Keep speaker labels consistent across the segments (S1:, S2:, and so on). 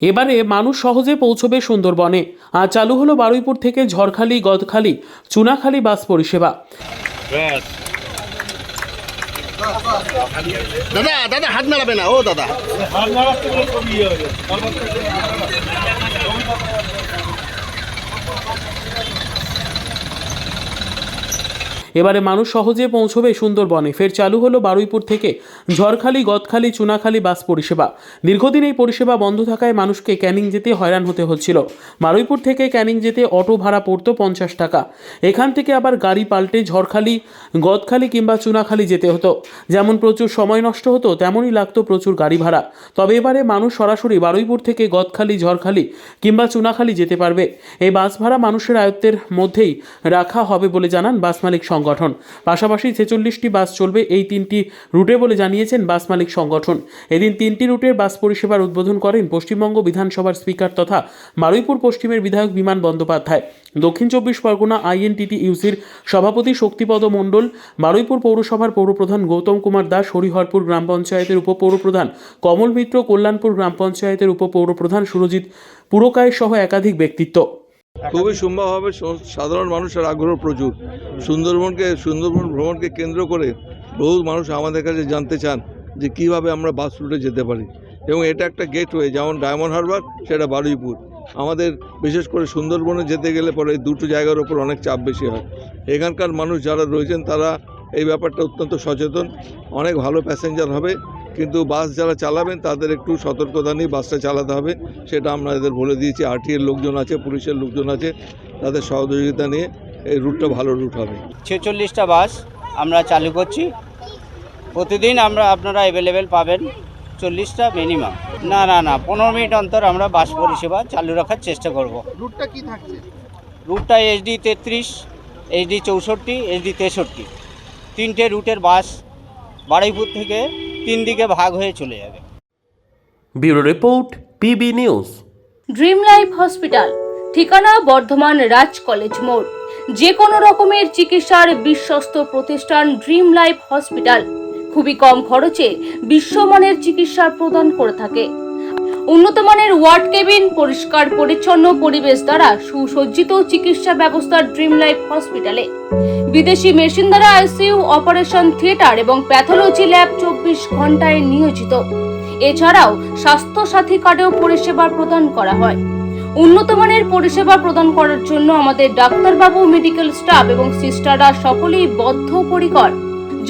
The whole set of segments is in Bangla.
S1: এবারে মানুষ সহজে পৌঁছবে সুন্দরবনে। আজ চালু হলো বারুইপুর থেকে ঝড়খালি, গদখালি, চুনাখালি বাস পরিষেবা।
S2: দাদা দাদা হাত নাড়াবে না, ও দাদা
S1: এবারে মানুষ সহজে পৌঁছবে সুন্দরবনে। ফের চালু হলো বারুইপুর থেকে ঝড়খালি, গদখালি, চুনাখালি বাস পরিষেবা। দীর্ঘদিন এই পরিষেবা বন্ধ থাকায় মানুষকে ক্যানিং যেতে হয়রান হতে হচ্ছিল। বারুইপুর থেকে ক্যানিং যেতে অটো ভাড়া পড়তো 50 টাকা। এখান থেকে আবার গাড়ি পাল্টে ঝড়খালি, গদখালি কিংবা চুনাখালি যেতে হতো। যেমন প্রচুর সময় নষ্ট হতো, তেমনই লাগতো প্রচুর গাড়ি ভাড়া। তবে এবারে মানুষ সরাসরি বারুইপুর থেকে গদখালি, ঝড়খালি কিংবা চুনাখালি যেতে পারবে। এই বাস ভাড়া মানুষের আয়ত্তের মধ্যেই রাখা হবে বলে জানান বাস মালিক সংগঠন। পাশাপাশি 46টি বাস চলবে এই 3টি রুটে বলে জানিয়েছেন বাস মালিক সংগঠন। এদিন 3টি রুটের বাস পরিষেবার উদ্বোধন করেন পশ্চিমবঙ্গ বিধানসভার স্পিকার তথা বারুইপুর পশ্চিমের বিধায়ক বিমান বন্দ্যোপাধ্যায়। দক্ষিণ 24 পরগনা INTTUCর সভাপতি শক্তিপদ মণ্ডল, বারুইপুর পৌরসভার পৌরপ্রধান গৌতম কুমার দাস, হরিহরপুর গ্রাম পঞ্চায়েতের উপপৌরপ্রধান কমল মিত্র, কল্যাণপুর গ্রাম পঞ্চায়েতের উপপৌরপ্রধান সুরজিৎ পুরকায় সহ একাধিক ব্যক্তিত্ব।
S3: খুবই সম্ভবভাবে সাধারণ মানুষের আগ্রহ প্রচুর। সুন্দরবন ভ্রমণকে কেন্দ্র করে বহু মানুষ আমাদের কাছে জানতে চান যে কিভাবে আমরা বাস রুটে যেতে পারি, এবং এটা একটা গেটওয়ে, যেমন ডায়মন্ড হারবার সেটা বারুইপুর। আমাদের বিশেষ করে সুন্দরবনে যেতে গেলে পরে এই দুটো জায়গার ওপর অনেক চাপ বেশি হয়। এখানকার মানুষ যারা রয়েছেন তারা এই ব্যাপারটা অত্যন্ত সচেতন। অনেক ভালো প্যাসেঞ্জার হবে, কিন্তু বাস যারা চালাবেন তাদের একটু সতর্কতা নিয়ে বাসটা চালাতে হবে, সেটা আমরা এদের বলে দিয়েছি। RTএর লোকজন আছে, পুলিশের লোকজন আছে, তাদের সহযোগিতা নিয়ে এই রুটটা ভালো রুট হবে।
S4: 46টা বাস আমরা চালু করছি। প্রতিদিন আপনারা অ্যাভেলেবেল পাবেন 40টা মিনিমাম। না 15 মিনিট অন্তর আমরা বাস পরিষেবা চালু রাখার চেষ্টা করব।
S2: রুটটা কি থাকছে?
S4: রুটটা SD 33, SD 64, SD 63, 3টে রুটের বাস বারুইপুর থেকে 3 দিকে ভাগ হয়ে চলে যাবে।
S1: Bureau report, PB news.
S5: Dream life hospital, ঠিকানা বর্ধমান রাজ কলেজ মোড়। যে কোনো রকমের চিকিৎসার বিশ্বস্ত প্রতিষ্ঠান ড্রিম লাইফ হসপিটাল খুবই কম খরচে বিশ্বমানের চিকিৎসা প্রদান করে থাকে। উন্নত মানের ওয়ার্ড কেবিন, পরিষ্কার পরিচ্ছন্ন পরিবেশ দ্বারা সুসজ্জিত চিকিৎসা ব্যবস্থা ড্রিম লাইফ হসপিটালে। বিদেশি মেশিন দ্বারা ICU, অপারেশন থিয়েটার এবং প্যাথোলজি ল্যাব 24 ঘন্টায় নিয়োজিত। এছাড়াও স্বাস্থ্য সাথী কার্ডেও পরিষেবা প্রদান করা হয়। উন্নত মানের পরিষেবা প্রদান করার জন্য আমাদের ডাক্তারবাবু, মেডিকেল স্টাফ এবং সিস্টাররা সকলেই বদ্ধপরিকর।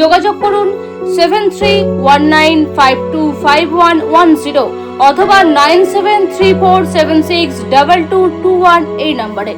S5: যোগাযোগ করুন 7319525110 অথবা 9734762221 এই নম্বরে।